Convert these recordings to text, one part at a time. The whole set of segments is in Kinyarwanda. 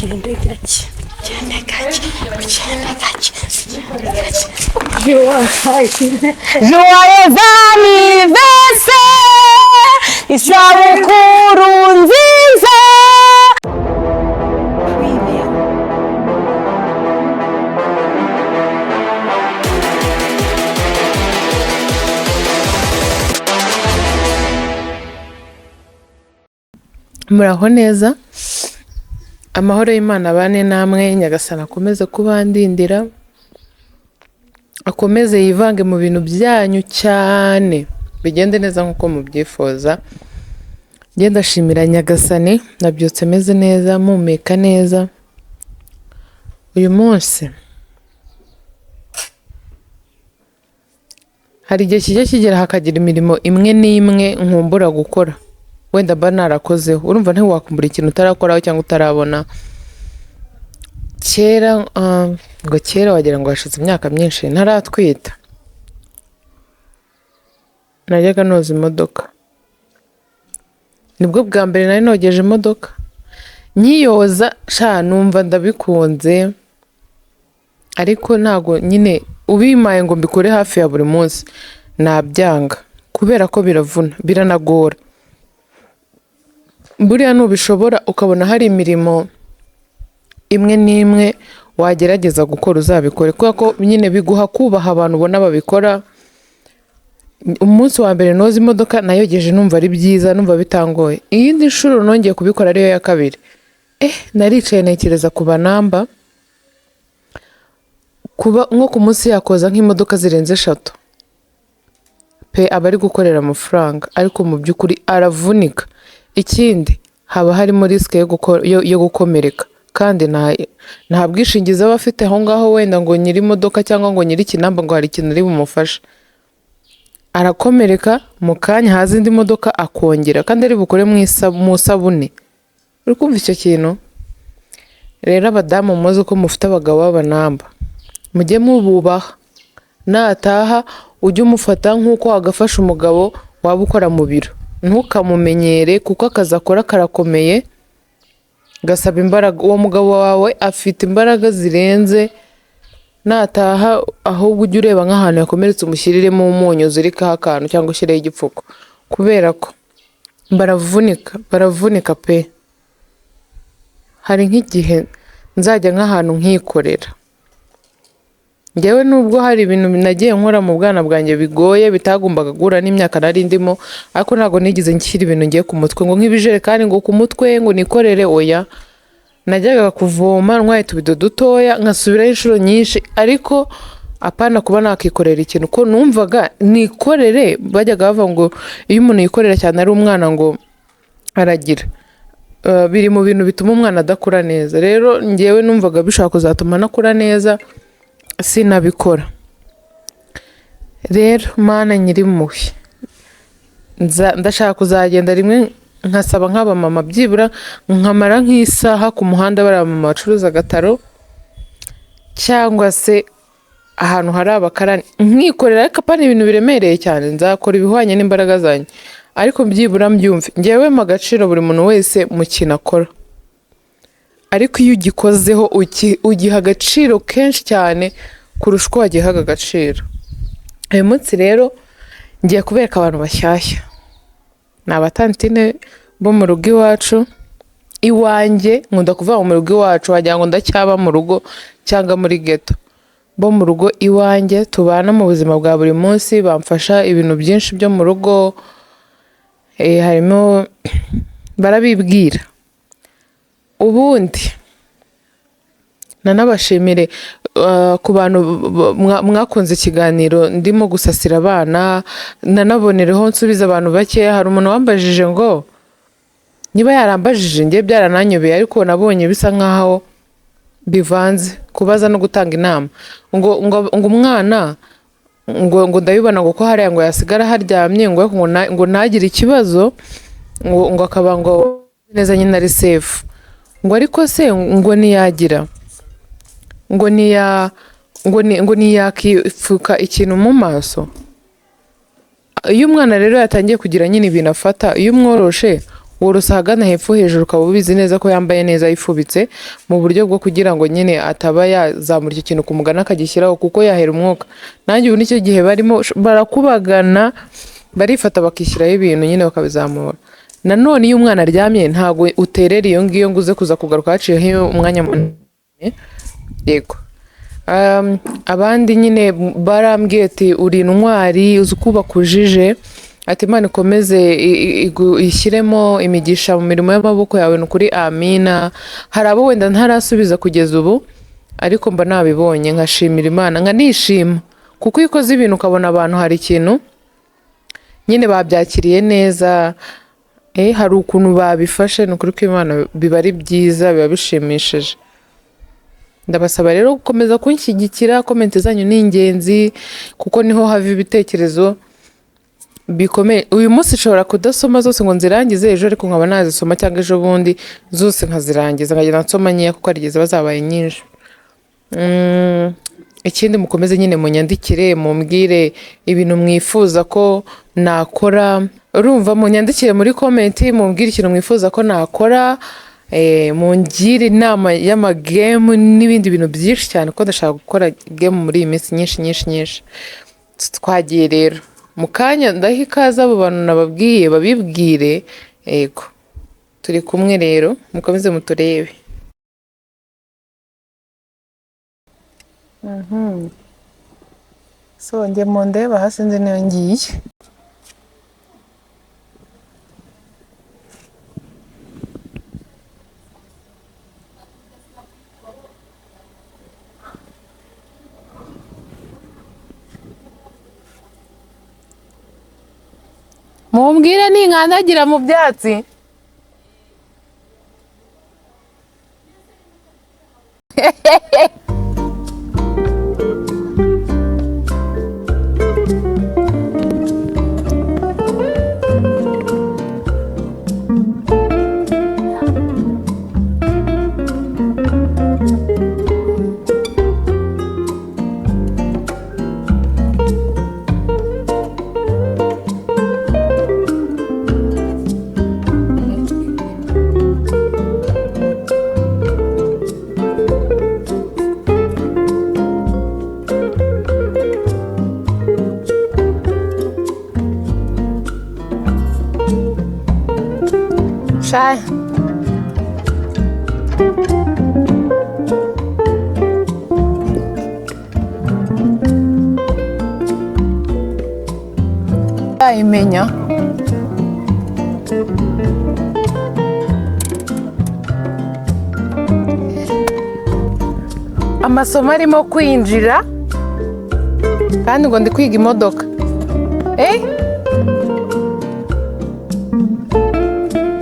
Joyeux anniversaire, isabukuru nziza. Muraho neza, amahoro y'Imana bane namwe, Nyagasani akomeze kubandindira, akomeze yivange mu bintu byanyu cyane bigende neza nkuko mubyifuza. Nge ndashimira Nyagasani, nabyutse meze neza, mpumeka neza. Uyu munsi hari igihe kijya kigera hakagira imirimo imwe n'imwe nkumbura gukora, wenda mba narakozeho. Urumva ntiwakumbura ikintu utarakoraho cyangwa utarabona. Kera wagira ngo hashize imyaka myinshi ntaratwita, najyaga noza imodoka. Nibwo bwa mbere nari nogeje imodoka, nyiyoza numva ndabikunze, ariko ntago nyine ubimaye ngo mbikore hafi ya buri munsi nabyanga, kubera ko biravuna, biranagora. Buriya nubishobora ukabona hari imirimo imwe n'imwe wagerageza gukora uzabikore, kubera ko nyine biguha kubaha abantu ubona babikora. Umunsi wa mbere noza imodoka nayogeje numva ari byiza, numva bitangoye. Iyindi nshuro nongeye kubikora ariyo ya kabiri, naricaye ntekereza ku banamba, kuba nko ku munsi yakoza nk'imodoka zirenze 3 pe aba ari gukorera amafaranga, ariko mu by'ukuri aravunika. Ikindi haba harimo risike yo gukomereka, kandi nta bwishingizi aba afite aho ngaho, wenda ngo nyiri imodoka cyangwa ngo nyiri ikinamba ngo hari ikintu ari bumufashe. Arakomereka mu kanya haza indi modoka akongera, kandi ari bukore mu sabune. Uri kumva icyo kintu? Rero abadamu muzi ko mufite abagabo b'abanamba, mujye mububaha. Nataha ujye umufata nk'uko wagafasha umugabo waba ukora mu biro. Ntukamumenyere, kuko akazi akora karakomeye, gasaba imbaraga. Uwo mugabo wawe afite imbaraga zirenze. Nataha ahubwo ujye ureba nk'ahantu yakomeretse umushyiriremo umunyu, uzirikaho akantu cyangwa ushyireho igipfuko, kubera ko baravunika pe. Hari nk'igihe nzajya nk'ahantu nkikorera. Ngewe nubwo hari ibintu nagiye nkora mu bwana bwanjye bigoye bitagombaga guhura n'imyaka nari ndimo, ariko ntago nigize nshyira ibintu ngiye ku mutwe ngo nk'ibijerekani ngo ku mutwe ngo nikorere. Oya, najyaga kuvoma ntwaye utubido dutoya nkasubirayo inshuro nyinshi, ariko apana kuba nakikorera ikintu ko numvaga nikorere. Bajyaga bavuga ngo iyo umuntu yikorera cyane ari umwana ngo aragira, biri mu bintu bituma umwana adakura neza. Rero ngewe numvaga bishaka kuzatuma nakura neza, sinabikora. Rero Mana nyirimpuhwe, ndashaka kuzagenda rimwe nkasaba nk'abamama byibura nkamara nk'isaha ku muhanda bari abamama bacuruza agataro, cyangwa se ahantu hari abakarani nkikorera. Ariko apana ibintu biremereye cyane, nzakora ibihwanye n'imbaraga zanjye, ariko byibura mbyumve. Ngewe mu gaciro buri muntu wese mu kintu akora, ariko iyo ugikozeho ugiha agaciro kenshi cyane kurusha uko wagihaga agaciro. Uyu munsi rero ngiye kubereka abantu bashyashya. Ni abatantine bo mu rugo iwacu, iwanjye. Nkunda kuvuga mu rugo iwacu wagira ngo ndacyaba mu rugo cyangwa muri ghetto. Bo mu rugo iwanjye tubana mu buzima bwa buri munsi, bamfasha ibintu byinshi byo mu rugo. Harimo barabibwira. Ubundi nanabashimire ku bantu mwakunze ikiganiro ndimo gusasira abana, nanabonereho nsubiza abantu bake. Hari umuntu wambajije ngo niba yarambajije, ngiye byarananyobeye, ariko nabonye bisa nkaho bivanze kubaza no gutanga inama. ngo umwana ngo ndabibona ngo ko hariya ngo yasigara haryamye ngo ntagire ikibazo, ngo akaba ngo neza nyine ari safe. Ngo ariko se ngo niyagira ngo niyakifuka ikintu mu maso. Iyo umwana rero yatangiye kugira nyine ibintu afata, iyo umworoshe worosa ahagana hepfo, hejuru ukaba ubizi neza ko yambaye neza yifubitse, mu buryo bwo kugira ngo nyine ataba yazamura icyo kintu ku mugani akagishyiraho, kuko yahera umwuka. Nanjye ubu nicyo gihe barimo barakubagana, barifata bakishyiraho ibintu nyine bakabizamura. Nanone iyo umwana aryamye ntabwo uterera iyo ngiyo ngo uze kuza kugaruka haciyeho umwanya munini. Yego. Abandi nyine barambwiye ati uri intwari, uzi uko bakujije, ati Imana ikomeze ishyiremo imigisha mu mirimo y'amaboko yawe, ni ukuri amina. Hari abo wenda ntarasubiza kugeza ubu, ariko mba nabibonye nkashimira Imana nkanishima, kuko iyo ukoze ibintu ukabona abantu hari ikintu nyine babyakiriye neza, hari ukuntu babifashe, ni ukuri ko Imana biba ari byiza, biba bishimishije. Ndabasaba rero gukomeza kunshyigikira, komenti zanyu ni ingenzi, kuko niho hava ibitekerezo bikomeye. Uyu munsi nshobora kudasoma zose ngo nzirangize, ejo ariko nkaba nazisoma, cyangwa ejo bundi zose nkazirangiza, nkagenda nsoma nkeya kuko hari igihe ziba zabaye nyinshi. Ikindi mukomeze nyine munyandikire, mumbwire ibintu mwifuza ko nakora. Urumva, munyandikire muri komenti, mumbwire ikintu mwifuza ko nakora, mungire inama y'amagemu n'ibindi bintu byinshi cyane, ko ndashaka gukora game muri iyi minsi nyinshi. Twagiye rero mu kanya, ndaha ikaze abo bantu nababwiye babibwire. Yego, turi kumwe rero, mukomeze muturebe. So njye mu ndeba hasi nzi niyo ngiye. Mumbwire ninkandagira mu byatsi. Shy. Imenya. Amasomo arimo kwinjira, kandi ngo ndi kwiga imodoka.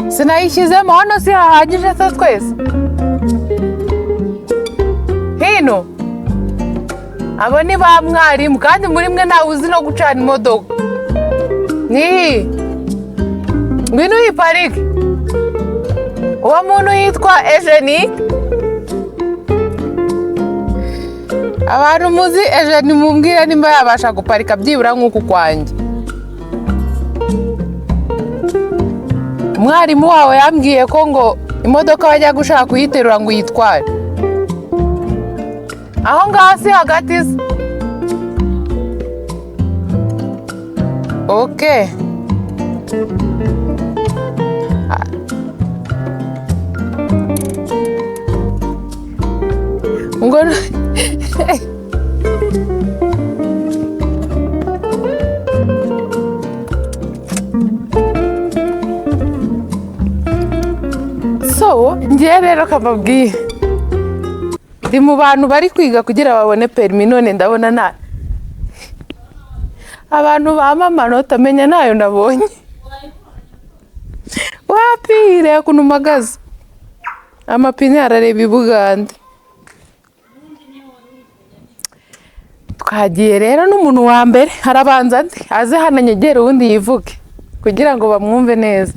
Sinayishyizemo hano, si hahagije se twese? Hino abo ni ba mwarimu, kandi muri mwe ntawe uzi no gucana imodoka. Ni ngwino uyiparike. Uwo muntu yitwa Eugenie. Abantu muzi Eugenie mumbwire nimba yabasha guparika byibura nk'uku kwanjye. Umwarimu wawe yambwiye ko ngo imodoka bajya gushaka kuyiterura ngo uyitware. Aho ngaho si hagati se? Okay. Ngo so ngiye rero kababwiye, ndi mu bantu bari kwiga kugira babone permis. None ndabona abantu bama amanota, menya nayo nabonye. Wapire kunumagaza amapine arareba ibugande. Twagiye rero n'umuntu wa mbere, harabanza andi aze hano nyegera ubundi yivuge kugira ngo bamwumve neza.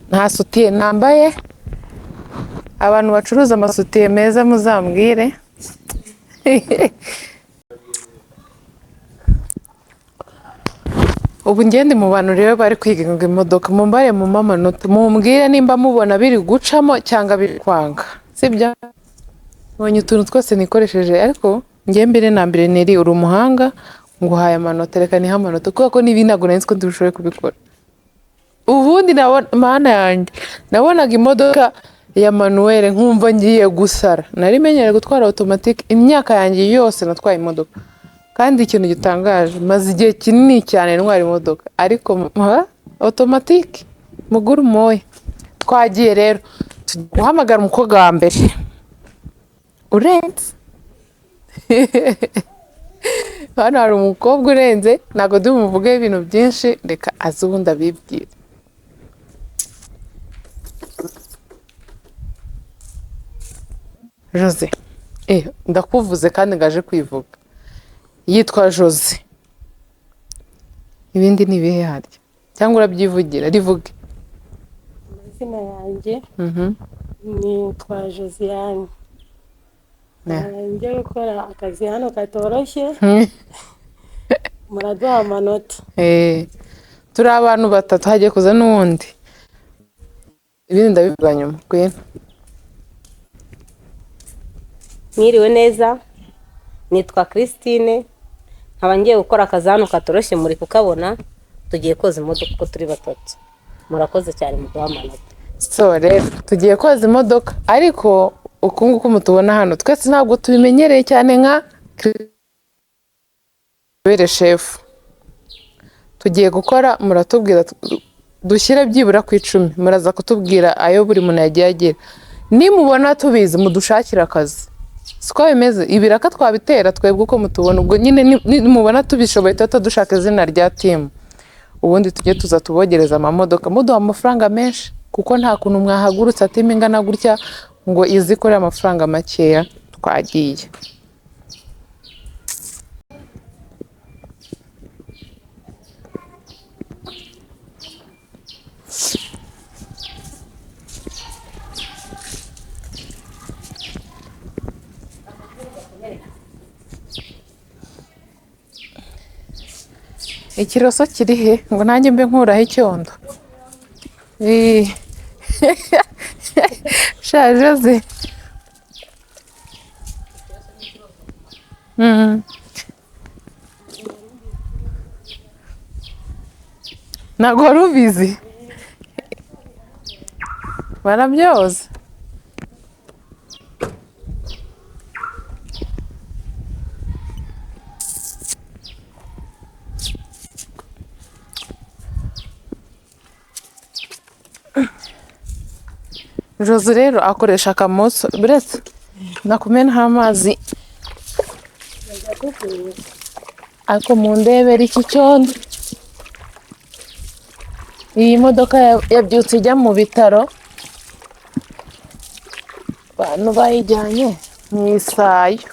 Nta sutiye nambaye, abantu bacuruza amasutiye meza muzambwire. ubu ngende mu bantu rero bari kwiga ngo imodoka mumbare mu amanota mumbwire nimba mubona biri gucamo cyangwa biri kwanga sibyo mbonye utuntu twose nikoresheje ariko njye mbere na mbere niri uri umuhanga nguhaye amanota reka nihe amanota kubera ko n'ibindi ntabwo nari nzi ko ndushoboye kubikora ubundi mana yanjye nabonaga imodoka ya manuweli nkumva ngiye gusara nari menyereye gutwara automatique imyaka yanjye yose natwaye imodoka kandi ikintu gitangaje maze igihe kinini cyane ntwara imodoka ariko automatique muguru moya twagiye rero guhamagara umukobwa wa mbere urenze hano hari umukobwa urenze ntabwo ndumuvugeho ibintu byinshi reka aze ubundi abibwire Jose ndakuvuze kandi ngaje kwivuga yitwa Jose ibindi ni ibihe harya cyangwa urabyivugira rivuge amazina yanjye nitwa Josiane njye gukora akazi hano katoroshye muraduha amanota turi abantu batatu hagiye kuza n'uwundi ibindi ndabivuga nyuma kwera mwiriwe neza nitwa Christine nkaba ngiye gukora akazi hano katoroshye muri kukabona tugiye koza imodoka uko turi batatu murakoze cyane muduha amanota so rero tugiye koza imodoka ariko uku nguku mutubona hano twese ntabwo tubimenyereye cyane nka bere shefu tugiye gukora muratubwira dushyire byibura ku 10 muraza kutubwira ayo buri muntu yagiye agira nimubona tubizi mudushakira akazi siko bimeze ibiraka twabitera twebwe uko mutubona ubwo nyine nimubona tubishoboye tuba dushaka izina rya timu ubundi tujye tuza tubogereza amamodoka muduha amafaranga menshi kuko nta kuntu mwahagurutse timu ingana gutya ngo izikorere amafaranga makeya twagiye ikiroso kiri he ngo nanjye mbe nkuraho icyondo shaje ntabwo wari ubizi barabyoza Jose rero akoresha akamoso buretse nakumenaho amazi ariko mundebera iki cyondo iyi modoka yabyutse ijya mu bitaro abantu bayijyanye mu isayo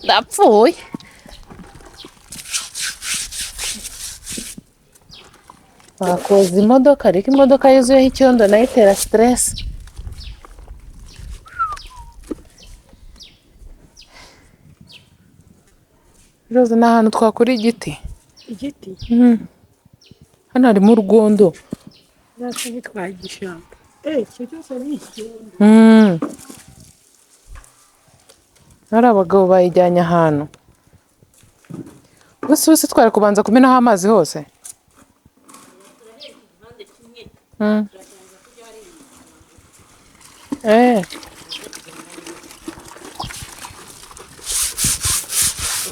ndapfuye bakoze imodoka ariko imodoka yuzuyeho icyondo nayo itera stress Rose ni ahantu twakura igiti hano harimo urwondo nasi twagishaka icyo cyose ni ikiyondo hari abagabo bayijyanye ahantu gusa twari kubanza kumenaho amazi hose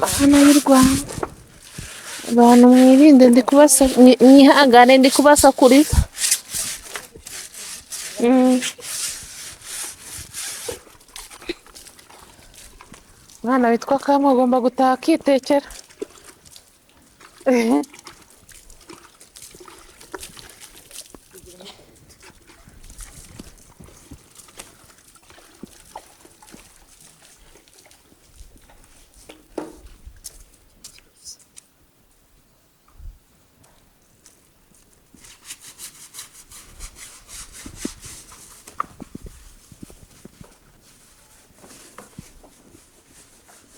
bana y'u Rwanda abantu mwirinde mwihangane ndi kubasakuriza umwana witwa Kama agomba gutaha akitekera.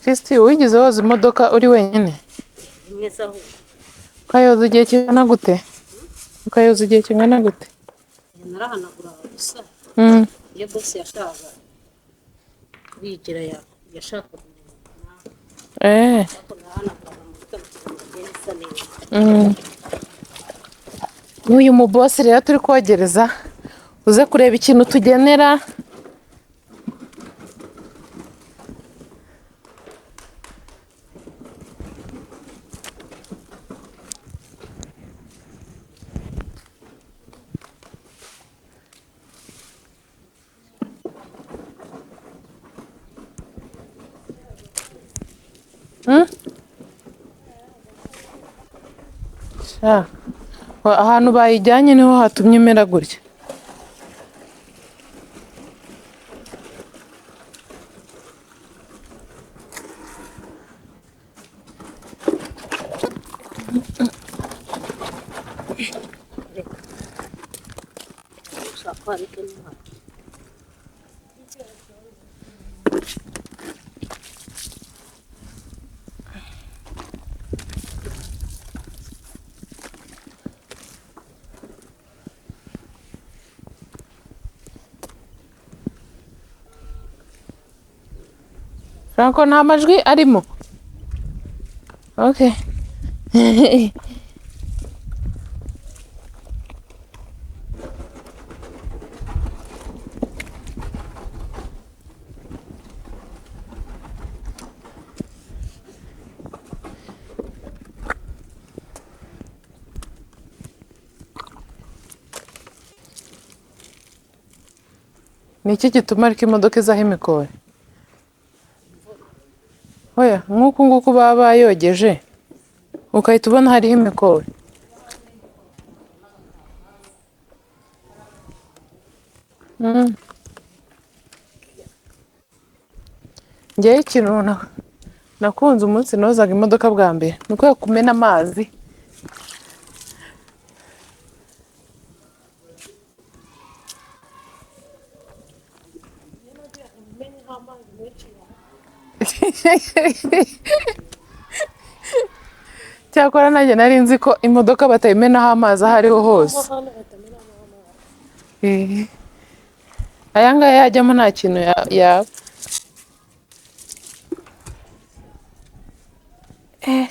Kristi, wigeze woza imodoka uri wenyine? Neza aho. Ukayoza igihe kingana gute? Ukayoza igihe kingana gute? Narahanagura gusa. Iyo bose yashaka bigira yashaka Eh. N'uyu mubosi rero turi kogereza uze kureba ikintu tugenera. Ahantu bayijyanye niho hatumye imera gutya. Franco nta majwi arimo? Okay. Ni iki gituma ariko imodoka izaho imikore? Oya, nk'uku nguku baba bayogeje ukahita ubona hariho imikore. Ngewe ikintu nakunze umunsi nozaga imodoka bwa mbere ni uko kumena amazi. Cyakora nanjye nari nzi ko imodoka batayimenaho amazi aho ariho hose. Aya ngaya yajyamo nta kintu yaba.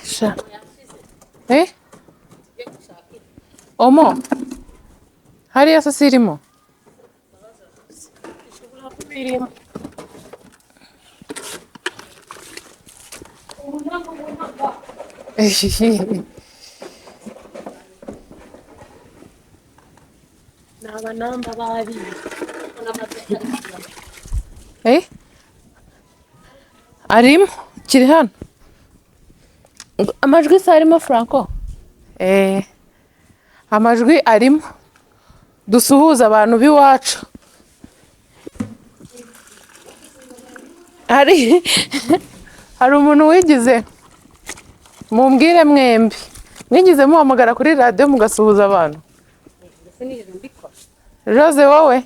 Sha. Omo. Hariya se sirimo? Naba namba bari. Arimo? Kiri hano? Amajwi se arimo Franco? Amajwi arimo. Dusuhuza abantu b'iwacu. Hari umuntu wigize, mumbwire mwembi, mwigize muhamagara kuri radiyo mugasuhuza abantu? Rose wowe?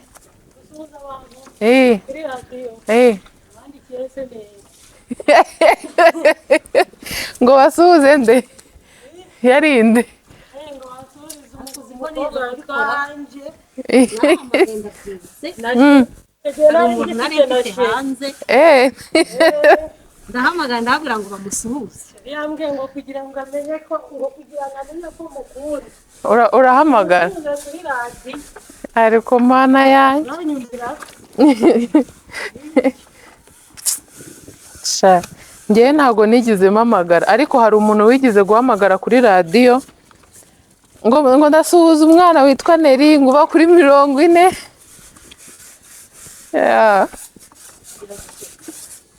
Ngo basuhuze nde? Yarinde? ndahamagara ndabwira ngo bamusuhuze. Yambwiye ngo kugira ngo amenye ko mukuri. Urahamagara? Ariko mana yanjye. Ngewe ntabwo nigeze mpamagara, ariko hari umuntu wigize guhamagara kuri radiyo ngo ndasuhuza umwana witwa Neri ngo uba kuri 40.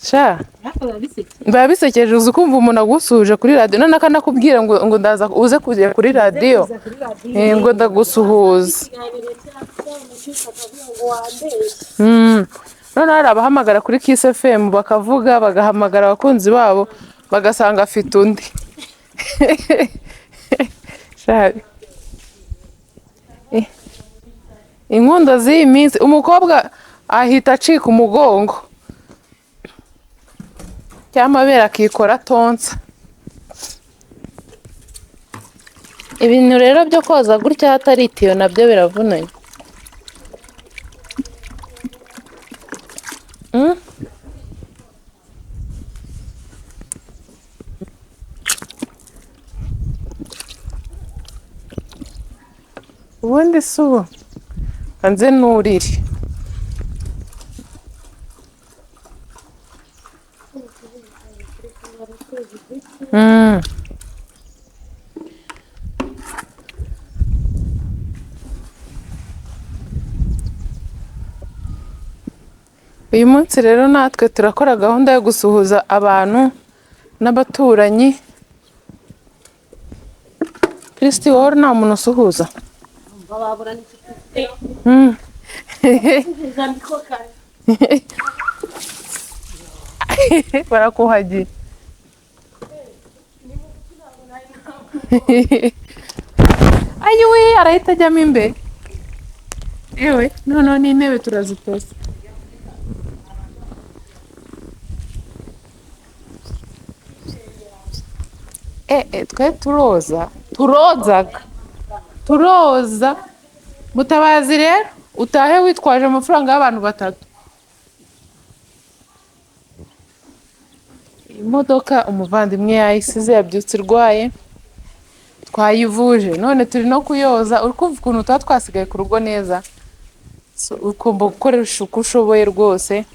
sha biba bisekeye biba bisekeje uzi kumva umuntu agusuhuje kuri radiyo none akanakubwira ngo ndaza uze kujya kuri radiyo uza kuri radiyo ngo ndagusuhuza. ikiganiro cyacu cy'umushyushyu akavuga ngo wambeshye Noneho hari abahamagara kuri Kiss FM bakavuga bagahamagara abakunzi babo bagasanga afite undi. Shabi. Inkundo z'iyi minsi umukobwa ahita acika umugongo cy'amabere akikora tonsa. Ibintu rero byo koza gutya hatari itiyo nabyo biravunanye. Ubundi si ubu hanze nurire. Uyu munsi rero natwe turakora gahunda yo gusuhuza abantu n'abaturanyi. Kristi wowe nta muntu usuhuza? babura n'inshuti niko kare Barakuhagira. Ayiwe arahita ajyamo imbere. Ewe noneho n'intebe turazitosa. Twe turoza Mutabazi rero utahe witwaje amafaranga y'abantu batatu. Imodoka umuvandimwe yayisize yabyutse irwaye twayivuje none turi no kuyoza uri kumva ukuntu tuba twasigaye ku rugo neza. Ugomba gukoresha uko ushoboye rwose.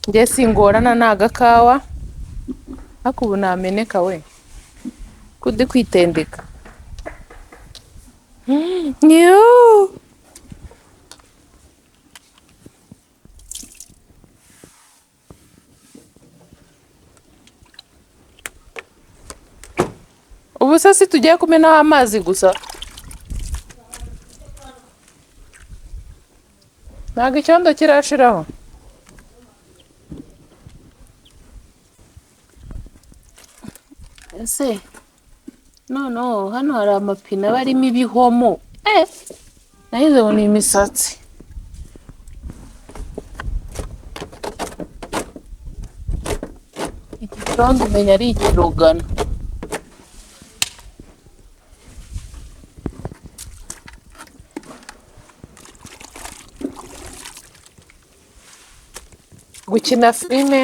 Njye singorana ni agakawa ariko ubu nameneka we kude kwitendeka. Ubu se si tugiye kumenaho amazi gusa ntabwo icyondo kirashiraho. Ese noneho hano hari amapine aba arimo ibihomo nahize ngo ni imisatsi. Iki cyondo umenya ari ikirogano. Gukina filime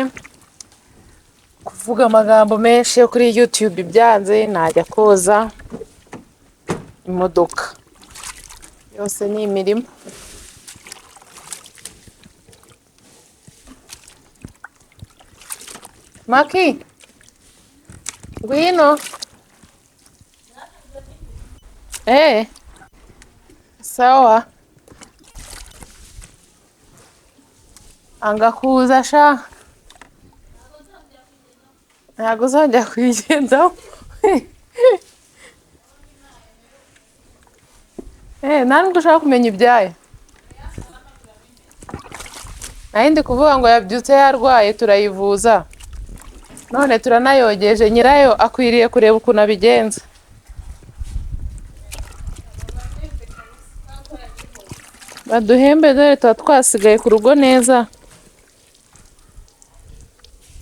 kuvuga amagambo menshi yo kuri YouTube byanze najya koza imodoka yose ni imirimo. Maki ngwino sawa angakuza sha ntabwo uzajya kwigendaho. Ntabwo ushaka kumenya ibyayo. Nari ndi kuvuga ngo yabyutse yarwaye turayivuza none turanayogeje nyirayo akwiriye kureba ukuntu abigenza. Baduhembe dore tuba twasigaye ku rugo neza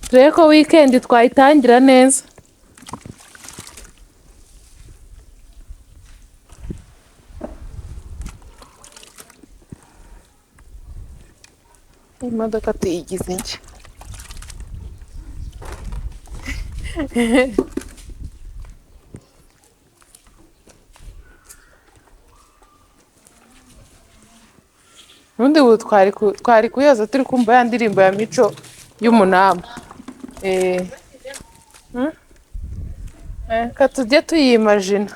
turebe ko weekend twayitangira neza. Imodoka tuyigize nshya. Ubundi ubu twari kuyoza turi kumva ya ndirimbo ya Mico y'Umunamba. Ka tujye tuyimajina.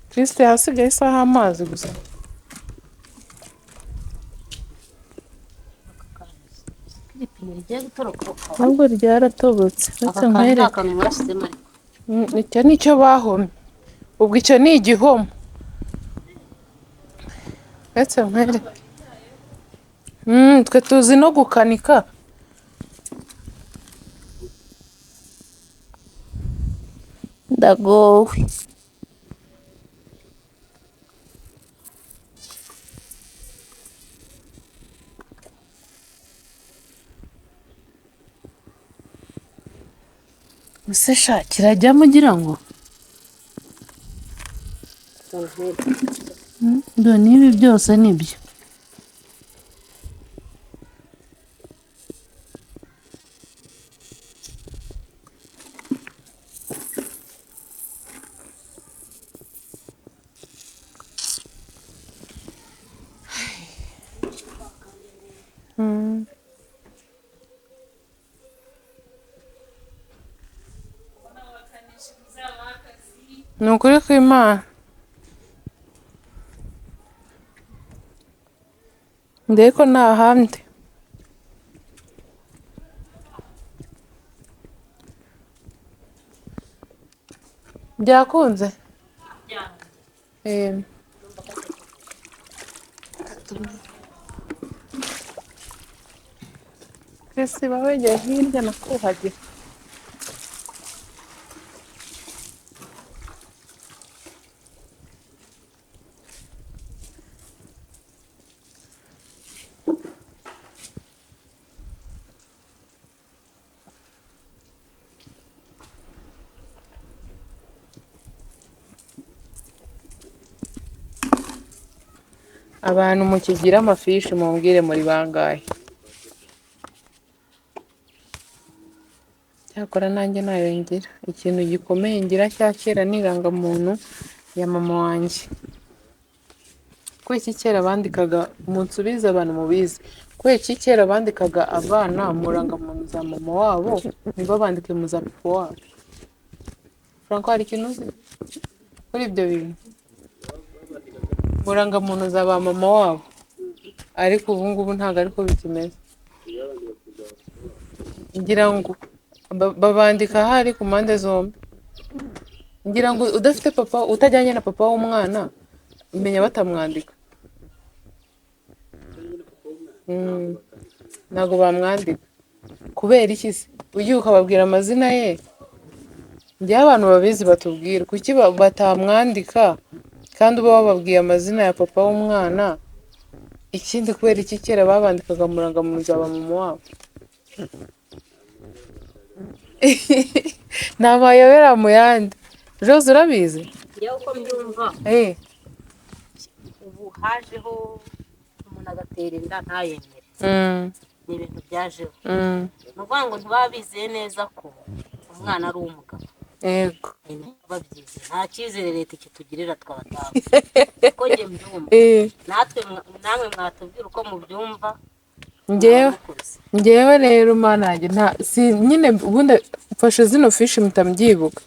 Kristi hasigaye isaha amazi gusa. ipine rigiye gutoroka ahubwo ryaratobotse aka uretse kantu nkwereke. nta kantu mwashyizemo ariko Icyo ni cyo bahomye, ubwo icyo ni igihomo. Uretse nkwereke. Twe tuzi no gukanika. Ndagowe. Ese sha kirajyamo ugira ngo ndo n'ibi byose nibyo. Ni ukuri kw'Imana. Ndebe ko nta handi. Byakunze? Chris wegeye hirya nakuhagira. Abantu mukigira amafishi mumbwire muri bangahe. Cyakora nanjye nayo ngira. Ikintu gikomeye ngira cya kera ni irangamuntu ya mama wanjye. Kubera iki kera bandikaga, munsubize abantu mubizi, kubera iki kera bandikaga abana mu rangamuntu za mama wabo nibo bandike mu za papa wabo. Franco, hari ikintu uzi kuri ibyo bintu? Mu rangamuntu za ba mama wabo, ariko ubu ngubu ntabwo ariko bikimeze. Ngira ngo babandika hari ku mpande zombi. Ngira ngo udafite papa, utajyanye na papa w'umwana, umenya batamwandika. Ntabwo bamwandika. Kubera iki se? Ugiye ukababwira amazina ye, njye abantu babizi batubwira kuki batamwandika kandi uba wababwiye amazina ya papa w'umwana. Ikindi kubera iki kera babandikaga mu rangamuntu za ba mama wabo. Nta mayobera mu yandi. Rose urabizi? njyewe uko mbyumva ubu hajeho umuntu agatera inda ntayemere, ni ibintu byajeho. Ni ukuvuga ngo ntibaba bizeye neza ko umwana ari uw'umugabo. Yego. Babyize nta cyizere leta ikitugirira twabadamu uko njye mbyumva. Namwe mwatubwira uko mubyumva. Njyewe rero manage nyine ubundi mfashe zino fishi mutamubyibuka.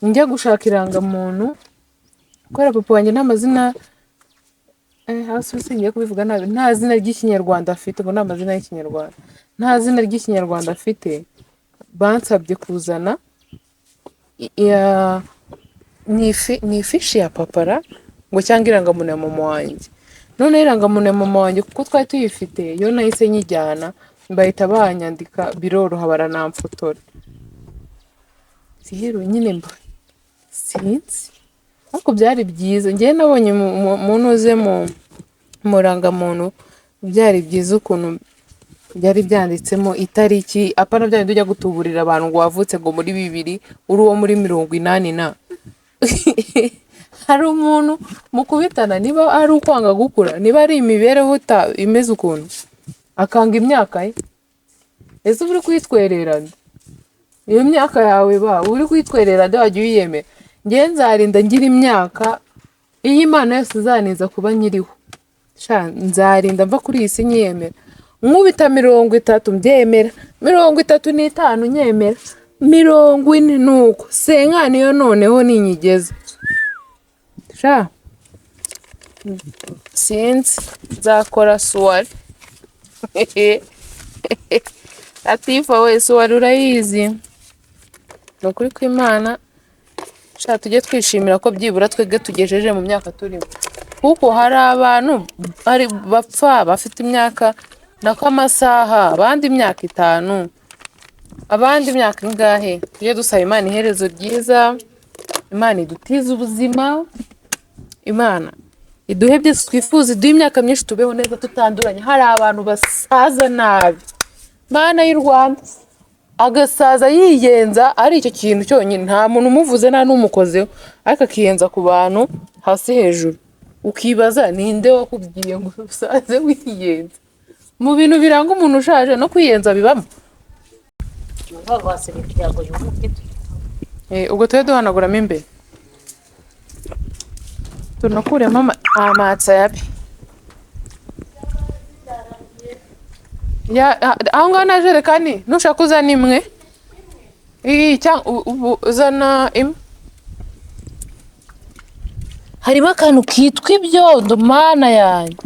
Njya gushaka irangamuntu kubera papa wanjye nta mazina hasi singiye kubivuga nabi, nta zina ry'ikinyarwanda afite, ngo nta mazina y'ikinyarwanda, nta zina ry'ikinyarwanda afite. Bansabye kuzana ni ifishi ya papara ngo cyangwa irangamuntu ya mama wanjye. None irangamuntu ya mama wanjye kuko twari tuyifite yo nahise nyijyana, bahita banyandika biroroha baranamfotora. Rero nyine mba sinzi ariko byari byiza. Njyewe nabonye umuntu uze mu rangamuntu byari byiza ukuntu byari byanditsemo itariki, apana bya bindi ujya gutuburira abantu ngo wavutse ngo muri 2000 uri uwo muri 80 na hari umuntu mukubitana niba ari ukwanga gukura, niba ari imibereho imeze ukuntu akanga imyaka ye. Ese uri kwitwerera iyo myaka yawe uri kwitwerera wajya uyiyemera. Njye nzarinda ngira imyaka iyi Imana yose izaniza kuba nyiriho, nzarinda mva kuri iyi si nyiyemera. Nkubita 30 mbyemera, 35 nyemera, 40 nuko senkani yo noneho ninyigeze. Sinzi nzakora suwari Latifa wese wari urayizi. Ni ukuri kw'Imana sha tujye twishimira ko byibura twebwe tugejeje mu myaka turimo, kuko hari abantu bapfa bafite imyaka nako amasaha, abandi imyaka 5, abandi imyaka ingahe. Tujye dusaba Imana iherezo ryiza, Imana idutize ubuzima, Imana iduhe byose twifuza, iduhe imyaka myinshi tubeho neza tutanduranye. Hari abantu basaza nabi, Mana y'u Rwanda, agasaza yiyenza ari icyo kintu cyonyine, nta muntu umuvuze nta n'umukozeho, ariko akiyenza ku bantu hasi hejuru, ukibaza ninde wakubwiye ngo usaze wiyenza? Mu bintu biranga umuntu ushaje no kwiyenza bibamo. Ubwo tujye duhanaguramo imbere, tunakuremo amatsa yabi. Aho ngaho na jerekani nushaka uzana imwe, cyangwa uzana imwe. Harimo akantu kitwa ibyondo, Mana yanjye.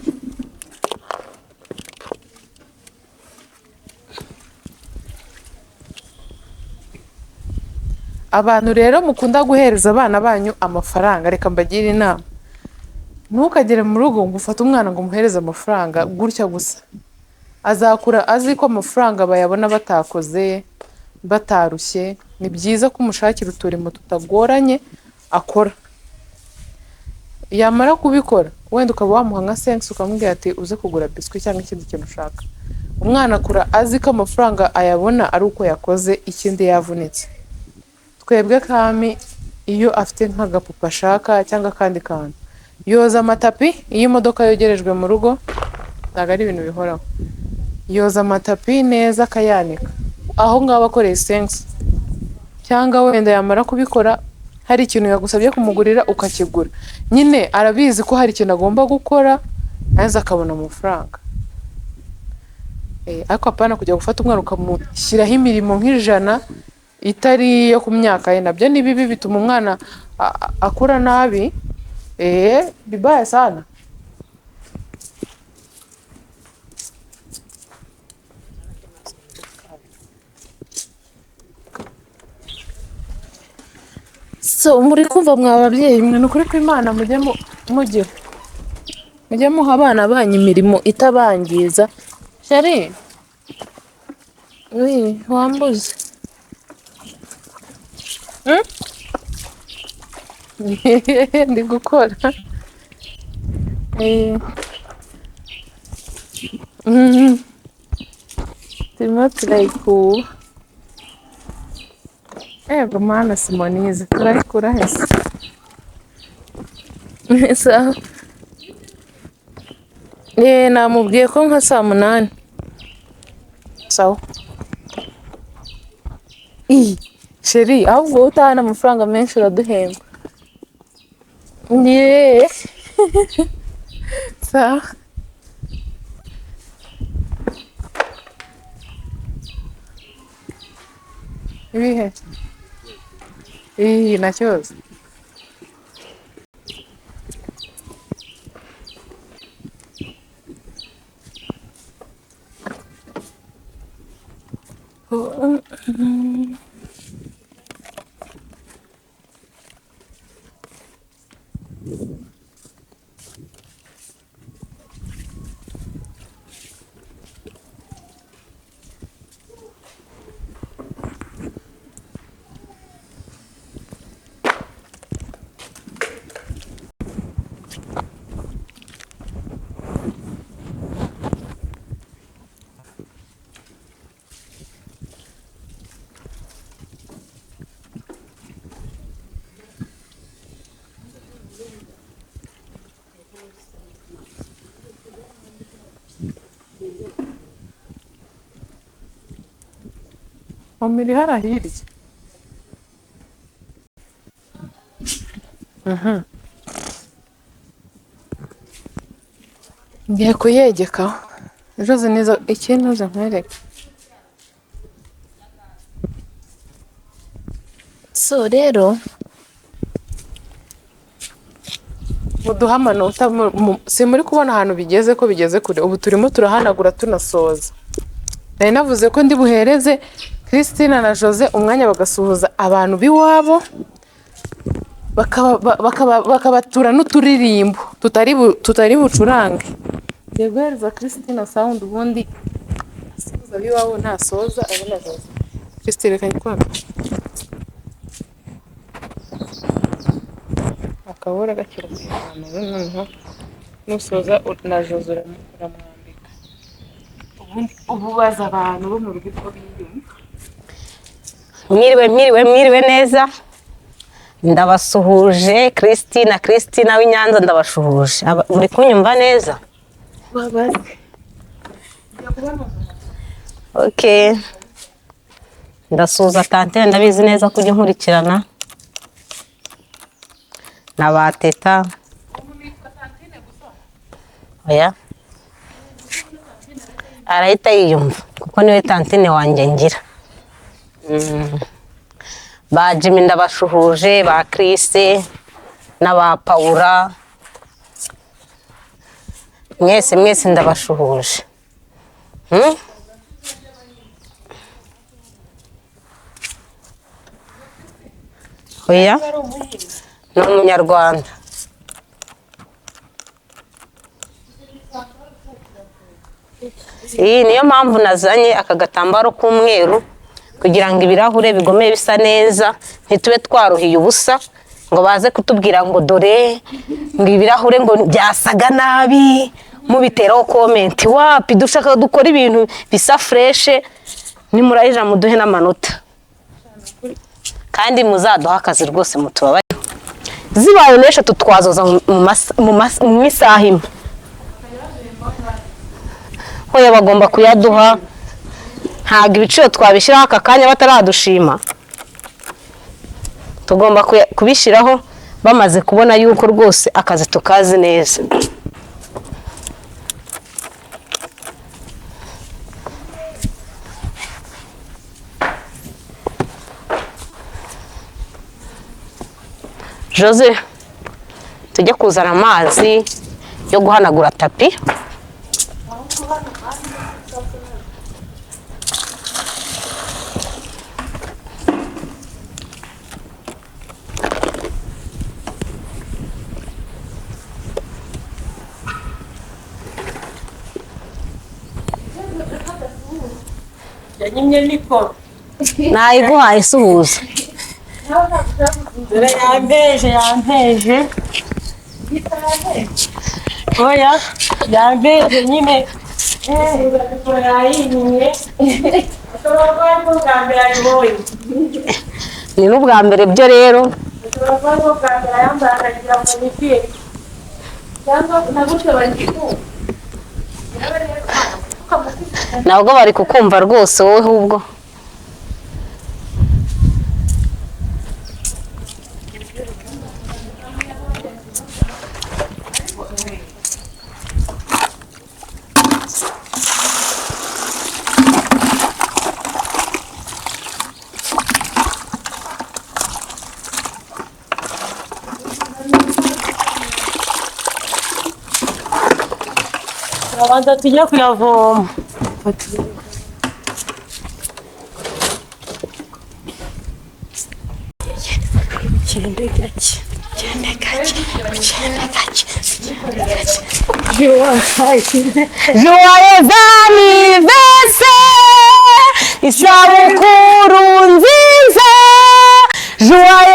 Abantu rero mukunda guhereza abana banyu amafaranga, reka mbagire inama, ntukagere mu rugo ngo ufate umwana ngo umuhereze amafaranga gutya gusa. Azakura azi ko amafaranga bayabona batakoze, batarushye. Ni byiza ko umushakira uturimo tutagoranye akora. Yamara kubikora wenda ukaba wamuha nka sense ukamubwira ati uze kugura biswi cyangwa ikindi kintu ushaka. Umwana akura azi ko amafaranga ayabona ari uko yakoze ikindi yavunitse. Twebwe kami iyo afite nk'agapupa ashaka cyangwa kandi kantu, yoza amatapi. Iyo imodoka yogerejwe mu rugo ntabwo ari ibintu bihoraho, yoza amatapi neza akayanika aho ngaho akoreye sense, cyangwa wenda yamara kubikora hari ikintu yagusabye kumugurira ukakigura, nyine arabizi ko hari ikintu agomba gukora maze akabona amafaranga. Ariko apana kujya gufata umwana ukamushyiraho imirimo nk'ijana itari yo ku myaka ye, nabyo ni bibi, bituma umwana akura nabi. Bibaya sana. So muri kumva mwa babyeyi mwe, ni ukuri kw'Imana mujye muha abana banyu imirimo itabangiza. Shari wambuze ndi gukora. Turimo turayikuba. Ego Mana Simonize, turayikura hese. Sawa. Namubwiye ko nka 8:00. Sawa. Sheri, ahubwo utahana amafaranga menshi uraduhemba. Sawa. Ibihe? Nachoza. Omiri harahirye. Ngiye kuyegekaho. Ejo neza ikintu uze nkwereke. So rero muduha amanota, si muri kubona ahantu bigeze ko bigeze kure. Ubu turimo turahanagura tunasoza. nari navuze ko ndi buhereze Christine na Jose umwanya bagasuhuza abantu b'iwabo bakabatura n'uturirimbo tutari bucurange. Ngiye guhereza Christine sound ubundi asuhuza ab'iwabo ntasoza abona Jose. Christine reka nyikwaka akabura gakira cyane noneho nusoza na Jose uramwambika ubundi ububaza abantu bo mu rugo ko biyumva. Mwiriwe neza, ndabasuhuje Christina w'Inyanza, ndabashuhuje. Muri kunyumva neza? Okay, ndasuhuza tante, ndabizi neza kujya nkurikirana na bateta. Oya, arahita yiyumva kuko niwe tantine wanjye ngira. Ba Jimmy ndabashuhuje, ba Chris n'aba Paula, mwese ndabashuhuje. Oya, ni umunyarwanda. Iyi niyo mpamvu nazanye aka gatambaro k'umweru kugira ngo ibirahure bigomeye bisa neza, ntitube twaruhiye ubusa ngo baze kutubwira ngo dore ngo ibirahure ngo byasaga nabi mubiteraho comment. Wapi, dushaka dukora ibintu bisa fresh, nimurayija muduhe n'amanota kandi muzaduha akazi rwose mutubabaye. Zibaye nesha tutwazoza mu misaha imwe. Hoya bagomba kuyaduha, ntabwo ibiciro twabishyiraho aka kanya bataradushima. Tugomba kubishyiraho bamaze kubona yuko rwose akazi tukazi neza. Jose, tujye kuzana amazi yo guhanagura tapi. Yanyimye niko. Nayiguhaye suhuza. Dore yampeje. Oya, yampeje nyine. Ni n'ubwa mbere byo rero. Ntabwo bari kukumva rwose wowe ahubwo. Abanza tujya kuyavoma. Joyeux anniversaire, isabukuru nziza. Joyeux